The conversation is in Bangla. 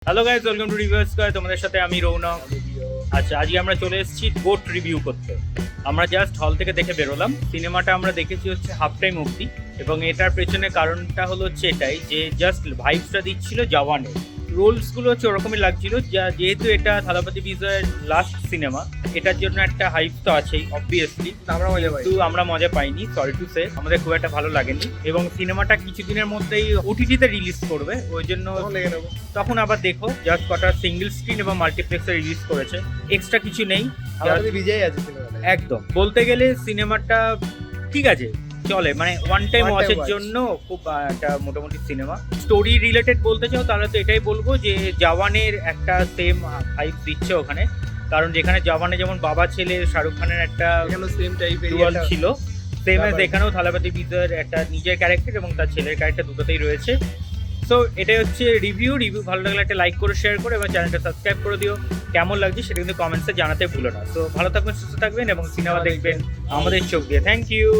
Hello guys, welcome to review square. তোমাদের সাথে আমি রৌনক। আচ্ছা, আজকে আমরা চলে এসেছি গোট রিভিউ করতে। আমরা জাস্ট হল থেকে দেখে বেরোলাম। সিনেমাটা আমরা দেখেছি হচ্ছে হাফ টাইম অবধি, এবং এটার পেছনে কারণটা হলো হচ্ছে এটাই যে জাস্ট ভাইবসটা দিচ্ছিল জওয়ানের। রোলসগুলো হচ্ছে ওরকমই লাগছিল, যেহেতু এটা থালাপতি বিজয়ের লাস্ট সিনেমা, এটার জন্য একটা হাইপ তো আছেই অবভিয়াসলি। কিন্তু আমরা মজা পাইনি, সরি টু সে, আমাদের খুব একটা ভালো লাগেনি। এবং সিনেমাটা কিছুদিনের মধ্যেই ওটিটিতে রিলিজ করবে, ওই জন্য তখন আবার দেখো। জাস্ট কটা সিঙ্গেল স্ক্রিন এবং মাল্টিপ্লেক্সে রিলিজ করেছে, এক্সট্রা কিছু নেই। একদম বলতে গেলে সিনেমাটা ঠিক আছে, চলে, মানে ওয়ান টাইম ওয়াচের জন্য খুব একটা মোটামুটি সিনেমা। স্টোরি রিলেটেড বলতে চাও তাহলে তো এটাই বলবো যে জওয়ানের একটা সেম হাইপ দিচ্ছে ওখানে, কারণ যেখানে জওয়ানে যেমন বাবা ছেলে শাহরুখ খানের একটা সেম টাইপের ডুয়াল ছিল, সেম এজ এখানেও থালাপতি বিজয়ের একটা নিজের ক্যারেক্টার এবং তার ছেলের ক্যারেক্টার দুটোতেই রয়েছে। সো এটাই হচ্ছে রিভিউ। ভালো লাগলে একটা লাইক করে শেয়ার করে এবং চ্যানেলটা সাবস্ক্রাইব করে দিও। কেমন লাগছে সেটা কিন্তু কমেন্টসে জানাতে ভুলো না। সো ভালো থাকবেন, সুস্থ থাকবেন এবং সিনেমা দেখবেন আমাদের চোখ দিয়ে। Thank you.